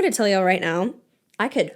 gonna tell y'all right now, I could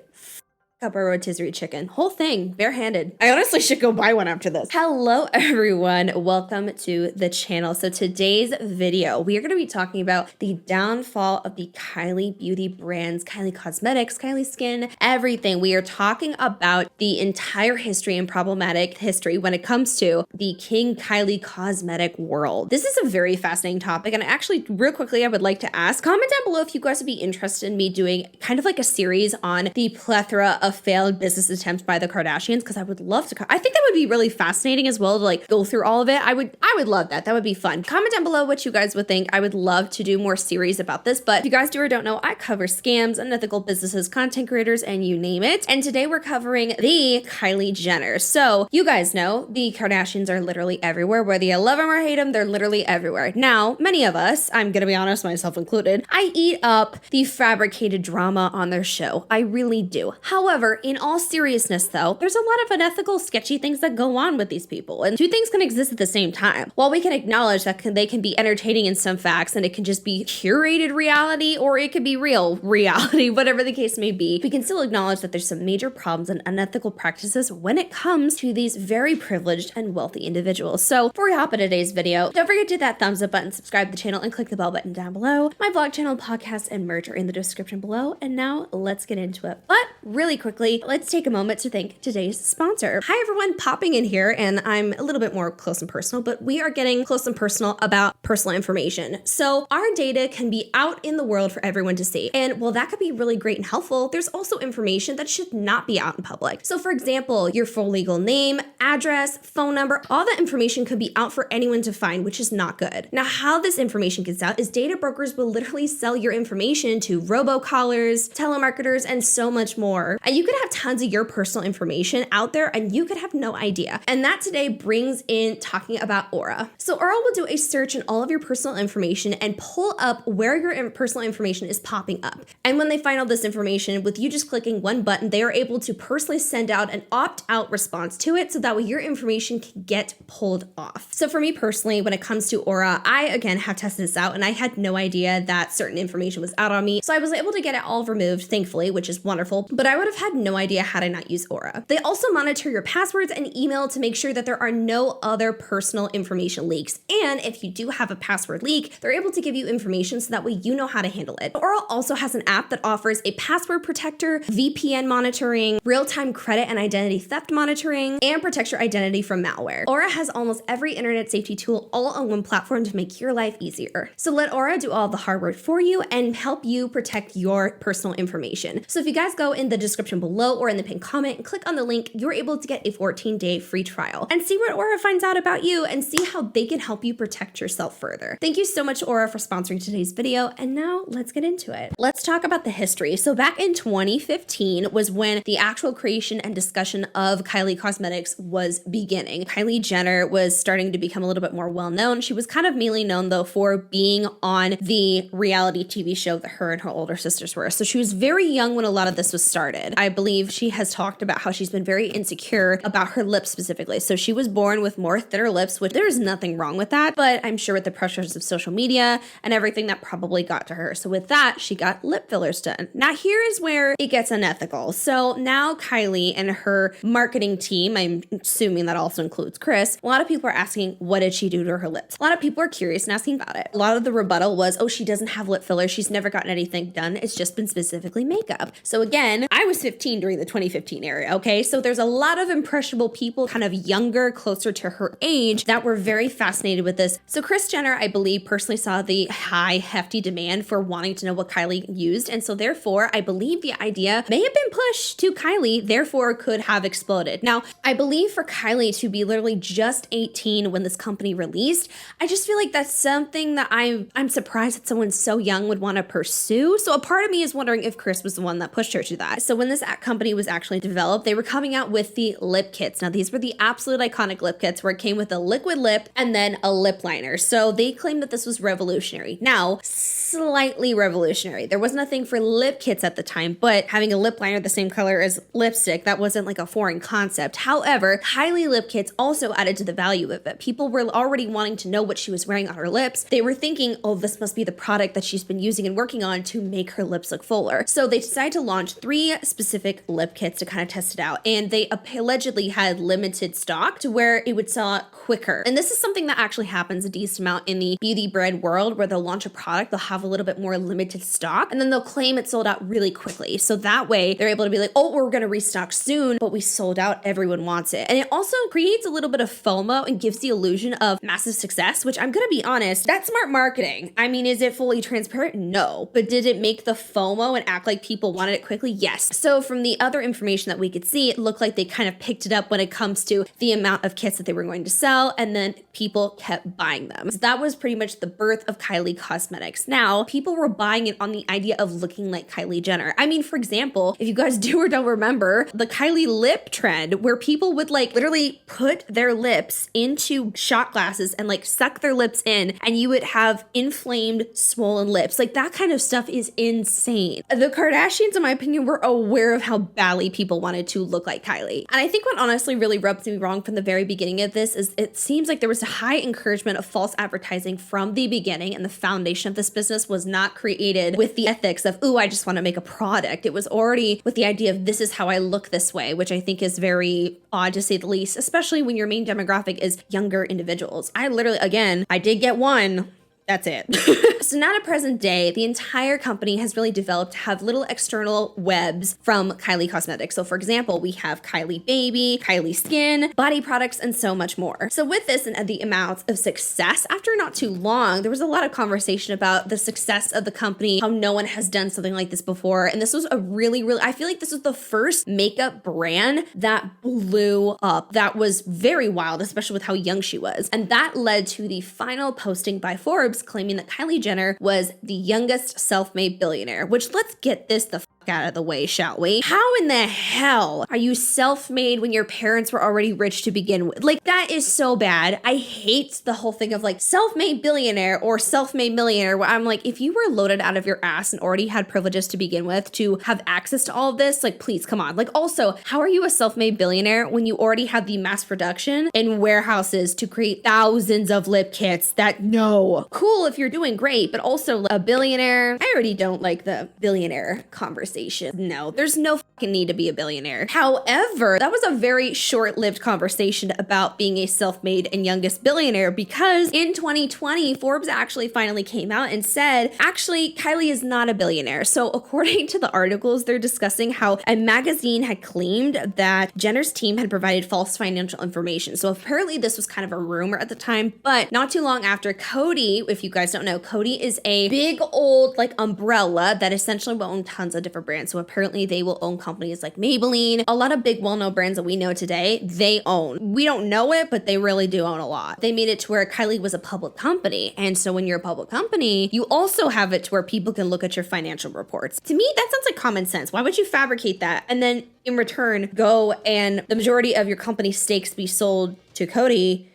up a rotisserie chicken. Whole thing, barehanded. I honestly should go buy one after this. Hello everyone, welcome to the channel. So today's video, we are going to be talking about the downfall of the Kylie beauty brands, Kylie Cosmetics, Kylie Skin, everything. We are talking about the entire history and problematic history when it comes to the King Kylie cosmetic world. This is a very fascinating topic, and actually real quickly I would like to ask, comment down below if you guys would be interested in me doing kind of like a series on the plethora of failed business attempts by the Kardashians, because I would love to. I think that would be really fascinating as well to like go through all of it. I would love that. That would be fun. Comment down below what you guys would think. I would love to do more series about this, but if you guys do or don't know, I cover scams, unethical businesses, content creators, and you name it. And today we're covering the Kylie Jenner. So you guys know the Kardashians are literally everywhere. Whether you love them or hate them, they're literally everywhere. Now, many of us, I'm gonna be honest, myself included, I eat up the fabricated drama on their show. I really do. However, in all seriousness though, there's a lot of unethical, sketchy things that go on with these people, and two things can exist at the same time. While we can acknowledge that they can be entertaining in some facts, and it can just be curated reality, or it could be real reality, whatever the case may be, we can still acknowledge that there's some major problems and unethical practices when it comes to these very privileged and wealthy individuals. So before we hop into today's video, don't forget to hit that thumbs up button, subscribe to the channel, and click the bell button down below. My vlog channel, podcast, and merch are in the description below. And now let's get into it. But really quickly, let's take a moment to thank today's sponsor. Hi everyone, popping in here, and I'm a little bit more close and personal, but we are getting close and personal about personal information. So our data can be out in the world for everyone to see. And while that could be really great and helpful, there's also information that should not be out in public. So for example, your full legal name, address, phone number, all that information could be out for anyone to find, which is not good. Now, how this information gets out is data brokers will literally sell your information to robocallers, telemarketers, and so much more. And you could have tons of your personal information out there and you could have no idea. And that today brings in talking about Aura. So Aura will do a search in all of your personal information and pull up where your personal information is popping up. And when they find all this information, with you just clicking one button, they are able to personally send out an opt-out response to it, so that way your information can get pulled off. So for me personally, when it comes to Aura, I again have tested this out and I had no idea that certain information was out on me. So I was able to get it all removed, thankfully, which is wonderful, but I would have had no idea how to not use Aura. They also monitor your passwords and email to make sure that there are no other personal information leaks. And if you do have a password leak, they're able to give you information so that way you know how to handle it. Aura also has an app that offers a password protector, VPN monitoring, real-time credit and identity theft monitoring, and protects your identity from malware. Aura has almost every internet safety tool all on one platform to make your life easier. So let Aura do all the hard work for you and help you protect your personal information. So if you guys go in the description below or in the pinned comment and click on the link, you're able to get a 14-day free trial and see what Aura finds out about you and see how they can help you protect yourself further. Thank you so much, Aura, for sponsoring today's video. And now let's get into it. Let's talk about the history. So back in 2015 was when the actual creation and discussion of Kylie Cosmetics was beginning. Kylie Jenner was starting to become a little bit more well-known. She was kind of mainly known though for being on the reality TV show that her and her older sisters were. So she was very young when a lot of this was started. I believe she has talked about how she's been very insecure about her lips specifically. So she was born with more thinner lips, which there's nothing wrong with that, but I'm sure with the pressures of social media and everything that probably got to her. So with that, she got lip fillers done. Now here is where it gets unethical. So now Kylie and her marketing team, I'm assuming that also includes Kris, a lot of people are asking, what did she do to her lips? A lot of people are curious and asking about it. A lot of the rebuttal was, oh, she doesn't have lip filler. She's never gotten anything done. It's just been specifically makeup. So again, I was 15 during the 2015 era, okay? So there's a lot of impressionable people, kind of younger, closer to her age, that were very fascinated with this. So Kris Jenner, I believe, personally saw the high, hefty demand for wanting to know what Kylie used. And so therefore, I believe the idea may have been pushed to Kylie, therefore could have exploded. Now, I believe for Kylie to be literally just 18 when this company released, I just feel like that's something that I'm surprised that someone so young would want to pursue. So a part of me is wondering if Kris was the one that pushed her to that. So when this this company was actually developed, they were coming out with the lip kits. Now, these were the absolute iconic lip kits where it came with a liquid lip and then a lip liner. So they claimed that this was revolutionary. Now, slightly revolutionary. There wasn't a thing for lip kits at the time, but having a lip liner the same color as lipstick, that wasn't like a foreign concept. However, Kylie lip kits also added to the value of it. People were already wanting to know what she was wearing on her lips. They were thinking, oh, this must be the product that she's been using and working on to make her lips look fuller. So they decided to launch 3 specific lip kits to kind of test it out. And they allegedly had limited stock to where it would sell out quicker. And this is something that actually happens a decent amount in the beauty brand world, where they'll launch a product, they'll have a little bit more limited stock, and then they'll claim it sold out really quickly. So that way they're able to be like, oh, we're going to restock soon, but we sold out, everyone wants it. And it also creates a little bit of FOMO and gives the illusion of massive success, which I'm going to be honest, that's smart marketing. I mean, is it fully transparent? No. But did it make the FOMO and act like people wanted it quickly? Yes. So from the other information that we could see, it looked like they kind of picked it up when it comes to the amount of kits that they were going to sell, and then people kept buying them. So that was pretty much the birth of Kylie Cosmetics. Now, people were buying it on the idea of looking like Kylie Jenner. I mean, for example, if you guys do or don't remember, the Kylie lip trend, where people would like literally put their lips into shot glasses and like suck their lips in, and you would have inflamed, swollen lips. Like, that kind of stuff is insane. The Kardashians, in my opinion, were aware of how badly people wanted to look like Kylie. And I think what honestly really rubs me wrong from the very beginning of this is it seems like there was a high encouragement of false advertising from the beginning, and the foundation of this business was not created with the ethics of, ooh, I just want to make a product. It was already with the idea of, this is how I look this way, which I think is very odd to say the least, especially when your main demographic is younger individuals. I literally, again, I did get one. That's it. So now to present day, the entire company has really developed to have little external webs from Kylie Cosmetics. So for example, we have Kylie Baby, Kylie Skin, body products, and so much more. So with this and the amounts of success, after not too long, there was a lot of conversation about the success of the company, how no one has done something like this before. And this was a really, I feel like this was the first makeup brand that blew up. That was very wild, especially with how young she was. And that led to the final posting by Forbes claiming that Kylie Jenner was the youngest self-made billionaire, which, let's get this the out of the way, shall we? How in the hell are you self-made when your parents were already rich to begin with? Like, that is so bad. I hate the whole thing of like self-made billionaire or self-made millionaire, where I'm like, if you were loaded out of your ass and already had privileges to begin with to have access to all of this, like, please come on. Like, also, how are you a self-made billionaire when you already have the mass production in warehouses to create thousands of lip kits? That, no. Cool if you're doing great, but also a billionaire. I already don't like the billionaire conversation. No, there's no fucking need to be a billionaire. However, that was a very short-lived conversation about being a self-made and youngest billionaire, because in 2020, Forbes actually finally came out and said, actually, Kylie is not a billionaire. So according to the articles, they're discussing how a magazine had claimed that Jenner's team had provided false financial information. So apparently this was kind of a rumor at the time, but not too long after, Coty, if you guys don't know, Coty is a big old like umbrella that essentially will own tons of different brands. So apparently they will own companies like Maybelline, a lot of big well-known brands that we know today, they own. We don't know it, but they really do own a lot. They made it to where Kylie was a public company. And so when you're a public company, you also have it to where people can look at your financial reports. To me, that sounds like common sense. Why would you fabricate that and then in return go and the majority of your company's stakes be sold to Coty,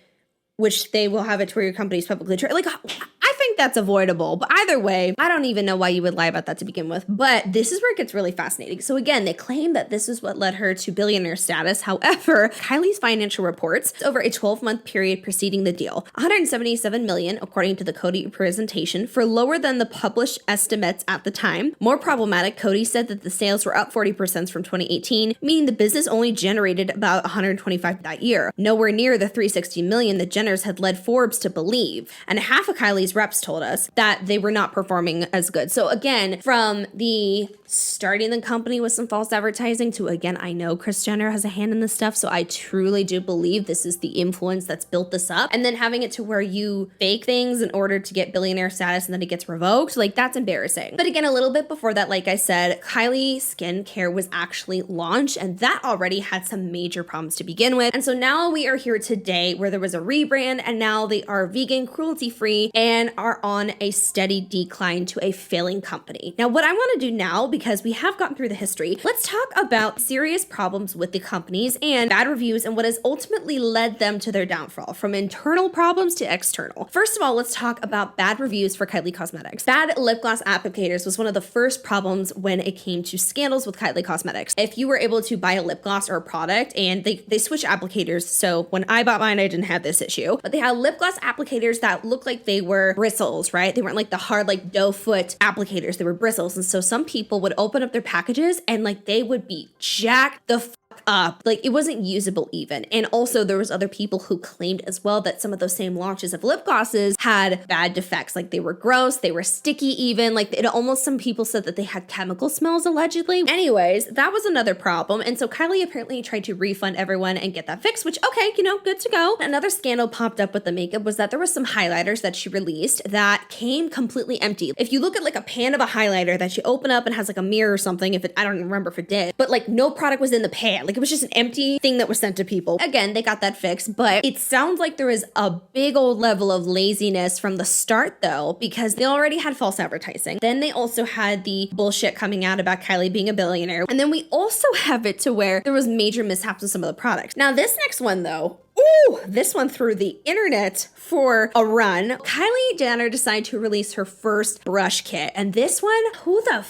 which they will have it to where your company's publicly traded? Like, I think that's avoidable. But either way, I don't even know why you would lie about that to begin with. But this is where it gets really fascinating. So again, they claim that this is what led her to billionaire status. However, Kylie's financial reports over a 12-month period preceding the deal, $177 million, according to the Coty presentation, for lower than the published estimates at the time. More problematic, Coty said that the sales were up 40% from 2018, meaning the business only generated about 125 that year, nowhere near the 360 million that Jenners had led Forbes to believe. And half of Kylie's reps told us that they were not performing as good. So again, from the starting the company with some false advertising to, again, I know Kris Jenner has a hand in this stuff, so I truly do believe this is the influence that's built this up. And then having it to where you fake things in order to get billionaire status and then it gets revoked, like, that's embarrassing. But again, a little bit before that, like I said, Kylie Skincare was actually launched, and that already had some major problems to begin with. And so now we are here today where there was a rebrand, and now they are vegan, cruelty-free, and are are on a steady decline to a failing company. Now, what I want to do now, because we have gotten through the history, let's talk about serious problems with the companies and bad reviews and what has ultimately led them to their downfall, from internal problems to external. First of all, let's talk about bad reviews for Kylie Cosmetics. Bad lip gloss applicators was one of the first problems when it came to scandals with Kylie Cosmetics. If you were able to buy a lip gloss or a product, and they switch applicators, so when I bought mine, I didn't have this issue, but they had lip gloss applicators that looked like they were bristles, right? They weren't like the hard, like doe foot applicators, they were bristles. And so some people would open up their packages and like they would be jacked the up, like it wasn't usable even. And also there was other people who claimed as well that some of those same launches of lip glosses had bad defects, like they were gross, they were sticky even, like it almost, some people said that they had chemical smells allegedly. Anyways, that was another problem. And so Kylie apparently tried to refund everyone and get that fixed, which okay, you know, good to go. Another scandal popped up with the makeup was that there was some highlighters that she released that came completely empty. If you look at like a pan of a highlighter that you open up and has like a mirror or something, if it, I don't remember if it did, but like no product was in the pan. Like it was just an empty thing that was sent to people. Again, they got that fixed, but it sounds like there is a big old level of laziness from the start though, because they already had false advertising. Then they also had the bullshit coming out about Kylie being a billionaire. And then we also have it to where there was major mishaps with some of the products. Now this next one though, ooh, this one through the internet for a run. Kylie Jenner decided to release her first brush kit. And this one, who the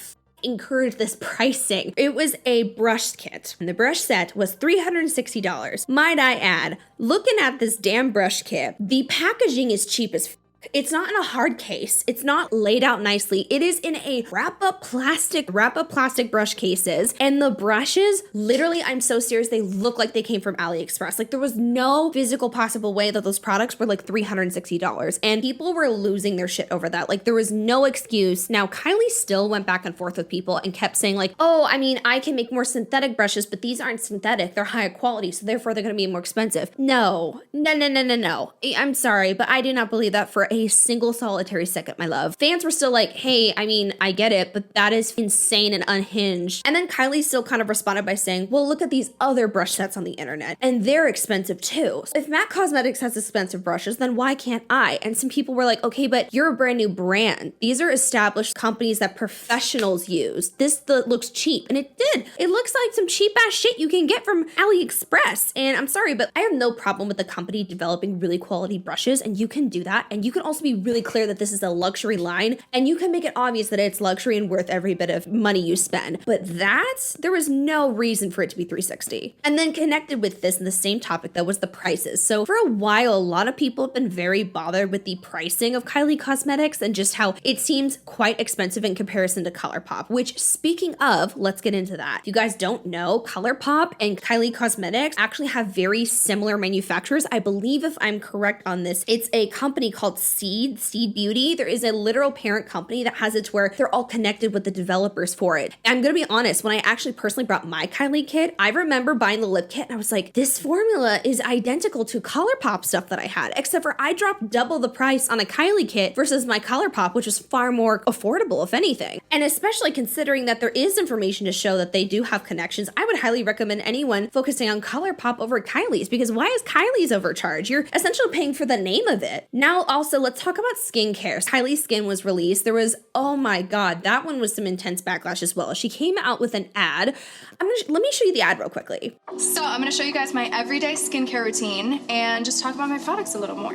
encouraged this pricing? It was a brush kit, and the brush set was $360. Might I add, looking at this damn brush kit, the packaging is cheap as it's not in a hard case. It's not laid out nicely. It is in a wrap up plastic brush cases. And the brushes, literally, I'm so serious, they look like they came from AliExpress. Like there was no physical possible way that those products were like $360. And people were losing their shit over that. Like there was no excuse. Now, Kylie still went back and forth with people and kept saying like, oh, I mean, I can make more synthetic brushes, but these aren't synthetic. They're higher quality. So therefore they're going to be more expensive. No. I'm sorry, but I do not believe that for a single solitary second, my love. Fans were still like, hey, I mean, I get it, but that is insane and unhinged. And then Kylie still kind of responded by saying, well, look at these other brush sets on the internet, and they're expensive too. So if MAC Cosmetics has expensive brushes, then why can't I? And some people were like, okay, but you're a brand new brand. These are established companies that professionals use. This looks cheap. And it did. It looks like some cheap ass shit you can get from AliExpress. And I'm sorry, but I have no problem with the company developing really quality brushes, and you can do that. And you can also be really clear that this is a luxury line, and you can make it obvious that it's luxury and worth every bit of money you spend. But there was no reason for it to be $360. And then connected with this in the same topic though was the prices. So for a while, a lot of people have been very bothered with the pricing of Kylie Cosmetics and just how it seems quite expensive in comparison to ColourPop, which, speaking of, let's get into that. If you guys don't know, ColourPop and Kylie Cosmetics actually have very similar manufacturers. I believe, if I'm correct on this, it's a company called Seed Beauty. There is a literal parent company that has it to where they're all connected with the developers for it. I'm gonna be honest, when I actually personally brought my Kylie kit, I remember buying the lip kit and I was like, this formula is identical to ColourPop stuff that I had, except for I dropped double the price on a Kylie kit versus my ColourPop, which was far more affordable, if anything. And especially considering that there is information to show that they do have connections, I would highly recommend anyone focusing on ColourPop over Kylie's, because why is Kylie's overcharged? You're essentially paying for the name of it. Now, also, let's talk about skincare. Kylie's Skin was released. There was, oh my God, that one was some intense backlash as well. She came out with an ad. Let me show you the ad real quickly. So I'm gonna show you guys my everyday skincare routine and just talk about my products a little more.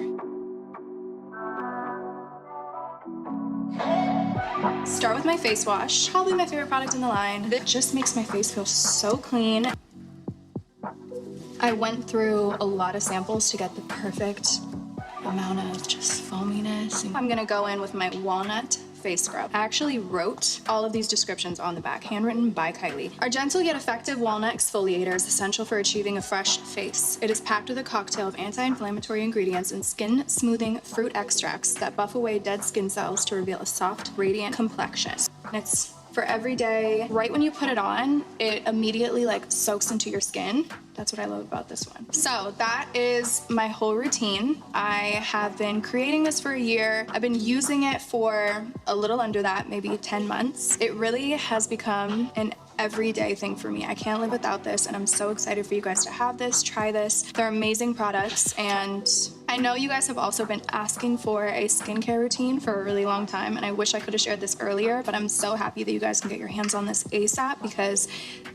Start with my face wash, probably my favorite product in the line. It just makes my face feel so clean. I went through a lot of samples to get the perfect amount of just foaminess. I'm gonna go in with my walnut face scrub. I actually wrote all of these descriptions on the back, handwritten by Kylie. Our gentle yet effective walnut exfoliator is essential for achieving a fresh face. It is packed with a cocktail of anti-inflammatory ingredients and skin smoothing fruit extracts that buff away dead skin cells to reveal a soft, radiant complexion. And it's for every day. Right when you put it on, it immediately like soaks into your skin. That's what I love about this one. So that is my whole routine. I have been creating this for a year. I've been using it for a little under that, maybe 10 months. It really has become an everyday thing for me. I can't live without this, and I'm so excited for you guys to have this, try this. They're amazing products, and I know you guys have also been asking for a skincare routine for a really long time, and I wish I could have shared this earlier, but I'm so happy that you guys can get your hands on this ASAP because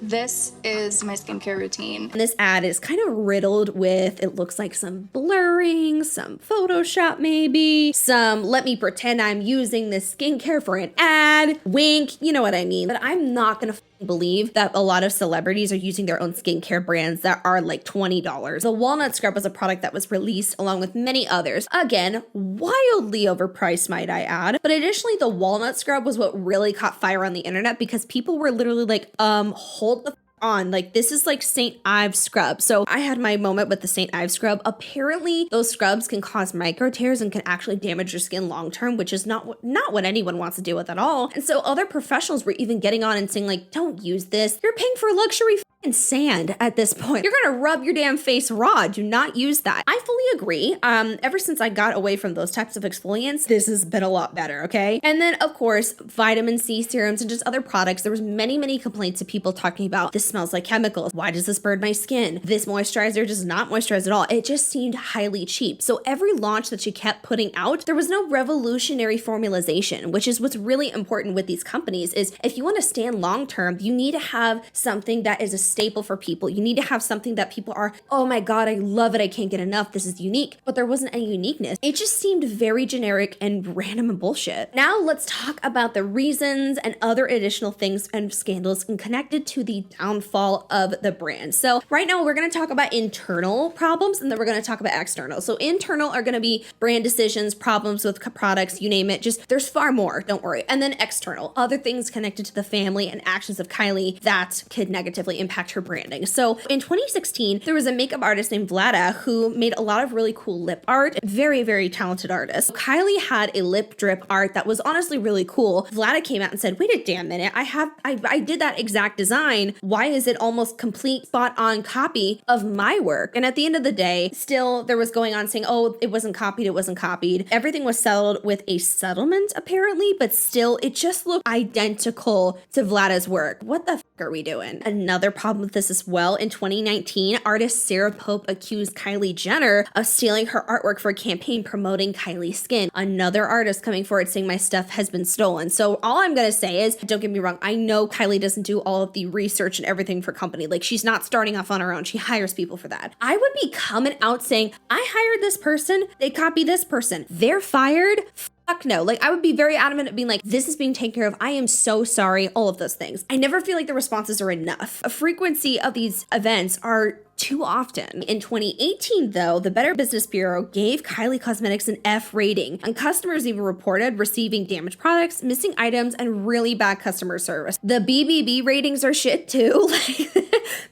this is my skincare routine. And this ad is kind of riddled with, it looks like some blurring, some Photoshop maybe, some let me pretend I'm using this skincare for an ad, wink, you know what I mean. But I'm not gonna believe that a lot of celebrities are using their own skincare brands that are like $20. The walnut scrub was a product that was released along with many others. Again, wildly overpriced, might I add. But additionally, the walnut scrub was what really caught fire on the internet because people were literally like, hold the on, like this is like St. Ives scrub. So I had my moment with the St. Ives scrub. Apparently those scrubs can cause micro tears and can actually damage your skin long term, which is not what anyone wants to deal with at all. And so other professionals were even getting on and saying like, don't use this. You're paying for luxury and sand at this point. You're gonna rub your damn face raw. Do not use that. I fully agree. Ever since I got away from those types of exfoliants, this has been a lot better, okay? And then of course, vitamin C serums and just other products. There was many complaints of people talking about this smells like chemicals. Why does this burn my skin? This moisturizer does not moisturize at all. It just seemed highly cheap. So every launch that she kept putting out, there was no revolutionary formulation, which is what's really important with these companies is if you want to stand long-term, you need to have something that is a staple for people. You need to have something that people are, oh my God, I love it. I can't get enough. This is unique. But there wasn't any uniqueness. It just seemed very generic and random and bullshit. Now let's talk about the reasons and other additional things and scandals connected to the downfall of the brand. So right now we're going to talk about internal problems and then we're going to talk about external. So internal are going to be brand decisions, problems with products, you name it. Just there's far more, don't worry. And then external, other things connected to the family and actions of Kylie that could negatively impact her branding. So in 2016, there was a makeup artist named Vlada who made a lot of really cool lip art. Very talented artist. Kylie had a lip drip art that was honestly really cool. Vlada came out and said, wait a damn minute, I did that exact design. Why is it almost complete spot on copy of my work? And at the end of the day, still there was going on saying, oh, it wasn't copied. Everything was settled with a settlement apparently, but still it just looked identical to Vlada's work. What the are we doing? Another problem with this as well, in 2019, artist Sarah Pope accused Kylie Jenner of stealing her artwork for a campaign promoting Kylie's skin. Another artist coming forward saying my stuff has been stolen. So all I'm gonna say is, don't get me wrong, I know Kylie doesn't do all of the research and everything for company. Like she's not starting off on her own. She hires people for that. I would be coming out saying, I hired this person, they copy this person, they're fired. Fuck no. Like I would be very adamant at being like, this is being taken care of. I am so sorry. All of those things. I never feel like the responses are enough. A frequency of these events are too often. In 2018, though, the Better Business Bureau gave Kylie Cosmetics an F rating, and customers even reported receiving damaged products, missing items, and really bad customer service. The BBB ratings are shit too.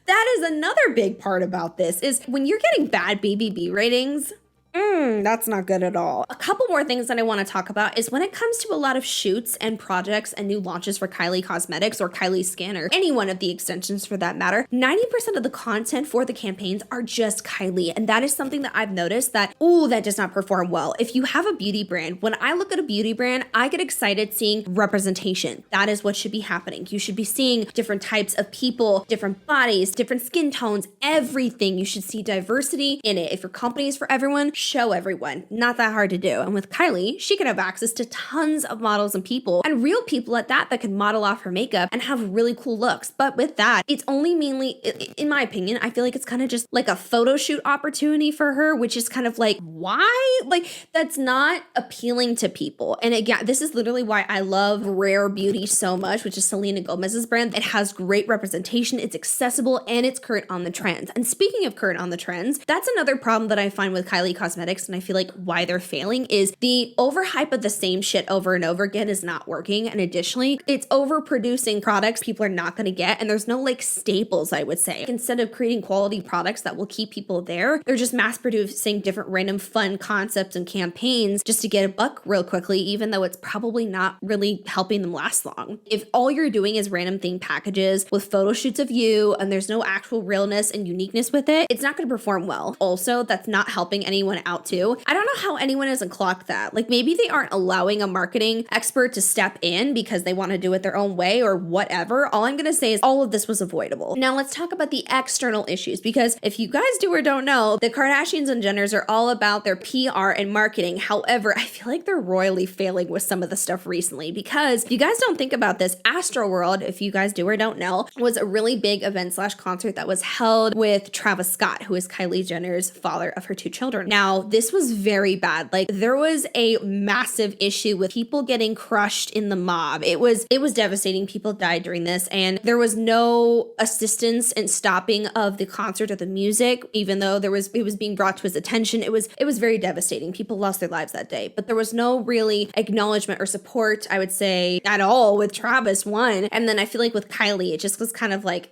That is another big part about this is when you're getting bad BBB ratings, that's not good at all. A couple more things that I want to talk about is when it comes to a lot of shoots and projects and new launches for Kylie Cosmetics or Kylie Skin or any one of the extensions for that matter, 90% of the content for the campaigns are just Kylie. And that is something that I've noticed that, that does not perform well. If you have a beauty brand, when I look at a beauty brand, I get excited seeing representation. That is what should be happening. You should be seeing different types of people, different bodies, different skin tones, everything. You should see diversity in it. If your company is for everyone, show everyone. Not that hard to do. And with Kylie, she can have access to tons of models and people and real people at that can model off her makeup and have really cool looks. But with that, it's only mainly, in my opinion, I feel like it's kind of just like a photo shoot opportunity for her, which is kind of like, why? Like that's not appealing to people. And again, this is literally why I love Rare Beauty so much, which is Selena Gomez's brand. It has great representation, it's accessible, and it's current on the trends. And speaking of current on the trends, that's another problem that I find with Kylie Cosmetics, and I feel like why they're failing is the overhype of the same shit over and over again is not working. And additionally, it's overproducing products people are not going to get. And there's no like staples, I would say. Instead of creating quality products that will keep people there, they're just mass producing different random fun concepts and campaigns just to get a buck real quickly, even though it's probably not really helping them last long. If all you're doing is random theme packages with photo shoots of you and there's no actual realness and uniqueness with it, it's not going to perform well. Also, that's not helping anyone out to. I don't know how anyone hasn't clocked that. Like maybe they aren't allowing a marketing expert to step in because they want to do it their own way or whatever. All I'm going to say is all of this was avoidable. Now let's talk about the external issues, because if you guys do or don't know, the Kardashians and Jenners are all about their PR and marketing. However, I feel like they're royally failing with some of the stuff recently, because if you guys don't think about this, Astroworld, if you guys do or don't know, was a really big event / concert that was held with Travis Scott, who is Kylie Jenner's father of her 2 children. Now, this was very bad. Like there was a massive issue with people getting crushed in the mob. It was devastating. People died during this, and there was no assistance in stopping of the concert or the music, even though it was being brought to his attention. It was very devastating. People lost their lives that day, but there was no really acknowledgement or support, I would say, at all with Travis, one. And then I feel like with Kylie, it just was kind of like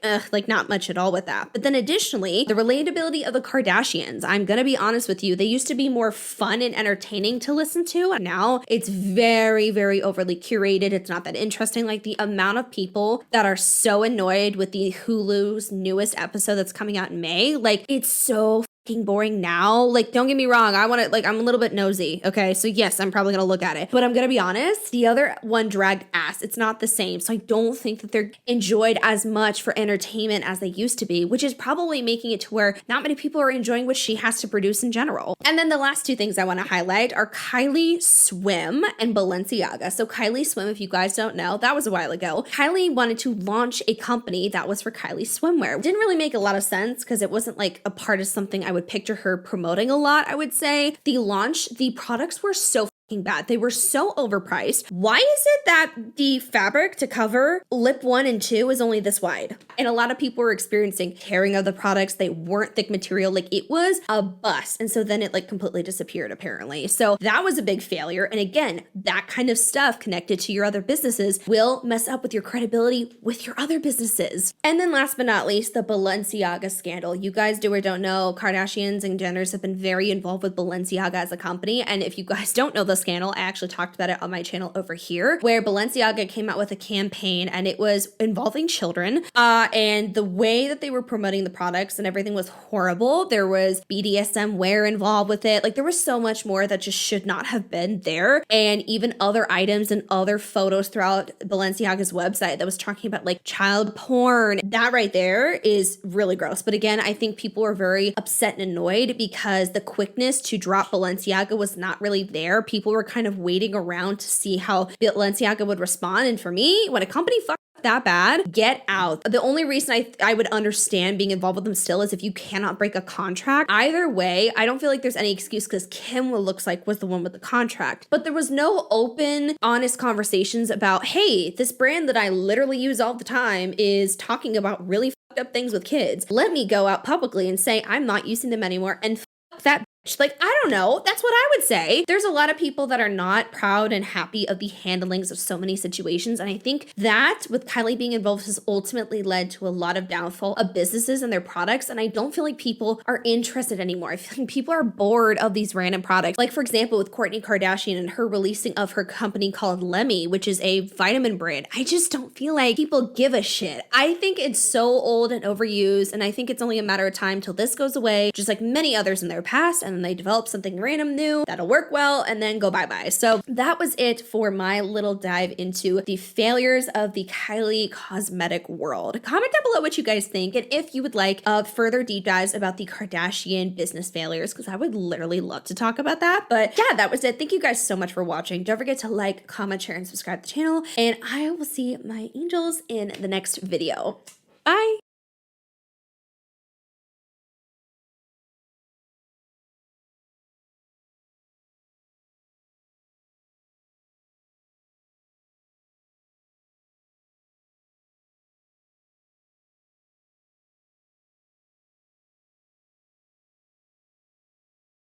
not much at all with that. But then additionally, the relatability of the Kardashians, I'm gonna be honest with you, they used to be more fun and entertaining to listen to. Now it's very, very overly curated. It's not that interesting. Like the amount of people that are so annoyed with the Hulu's newest episode that's coming out in May, like it's so boring now. Like, don't get me wrong, I'm a little bit nosy, okay? So yes, I'm probably gonna look at it, but I'm gonna be honest, the other one dragged ass. It's not the same. So I don't think that they're enjoyed as much for entertainment as they used to be, which is probably making it to where not many people are enjoying what she has to produce in general. And then the last 2 things I want to highlight are Kylie Swim and Balenciaga. So Kylie Swim, if you guys don't know, that was a while ago. Kylie wanted to launch a company that was for Kylie swimwear. It didn't really make a lot of sense because it wasn't like a part of something I would picture her promoting a lot, I would say. The products were so bad. They were so overpriced. Why is it that the fabric to cover lip 1 and 2 is only this wide? And a lot of people were experiencing tearing of the products. They weren't thick material. Like it was a bust. And so then it like completely disappeared apparently. So that was a big failure. And again, that kind of stuff connected to your other businesses will mess up with your credibility with your other businesses. And then last but not least, the Balenciaga scandal. You guys do or don't know, Kardashians and Jenners have been very involved with Balenciaga as a company. And if you guys don't know the scandal, I actually talked about it on my channel over here, where Balenciaga came out with a campaign and it was involving children, and the way that they were promoting the products and everything was horrible. There was BDSM wear involved with it. Like there was so much more that just should not have been there, and even other items and other photos throughout Balenciaga's website that was talking about like child porn. That right there is really gross. But again, I think people were very upset and annoyed because the quickness to drop Balenciaga was not really there. People were kind of waiting around to see how Balenciaga would respond. And for me, when a company fucks that bad, get out. The only reason I would understand being involved with them still is if you cannot break a contract. Either way, I don't feel like there's any excuse because Kim, what looks like, was the one with the contract. But there was no open, honest conversations about, hey, this brand that I literally use all the time is talking about really fucked up things with kids. Let me go out publicly and say I'm not using them anymore and fuck that. Like, I don't know. That's what I would say. There's a lot of people that are not proud and happy of the handlings of so many situations. And I think that with Kylie being involved has ultimately led to a lot of downfall of businesses and their products. And I don't feel like people are interested anymore. I feel like people are bored of these random products. Like, for example, with Kourtney Kardashian and her releasing of her company called Lemme, which is a vitamin brand. I just don't feel like people give a shit. I think it's so old and overused. And I think it's only a matter of time till this goes away, just like many others in their past. And then they develop something random new that'll work well and then go bye-bye. So that was it for my little dive into the failures of the Kylie cosmetic world. Comment down below what you guys think and if you would like further deep dives about the Kardashian business failures, because I would literally love to talk about that. But yeah, that was it. Thank you guys so much for watching. Don't forget to like, comment, share, and subscribe to the channel. And I will see my angels in the next video. Bye.